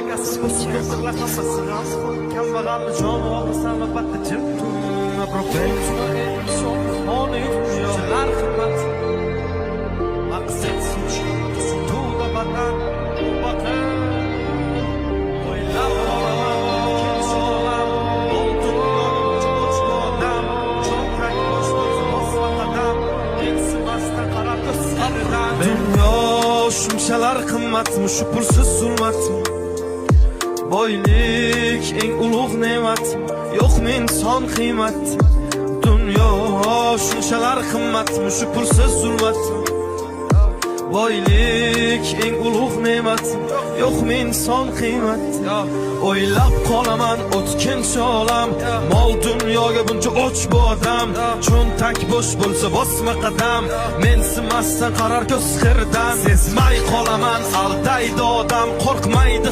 Agası kusurla kafası rahatsız Kambağal çoğu olmasam batıcım Profesör son onu yutmuyorlar kırmat Maksat suç tuğla batan Bu bakın Oylap olamam Kim soğulam Oldum Çok adam Çok kayboş Bozmak adam Eksimazda kara kısırdan Dünya şumşalar kımmatmı Şupursuz zulmatmı Boylik eng ulug' ne'mat Yo'q men son qiymat Dunyo shunchalar qimmatmi shu pulsiz zulmatmi Boylik eng ulug' ne'mat Yo'q men son qiymat O'ylab qolaman o'tkinchi olam Mol dunyoga buncha och bu odam Cho'ntak bo'sh bo'lsa bosma qadam Mensimasdan qarar ko'z qirdan Sezmay qolaman aldaydi odam qo'rqmaydi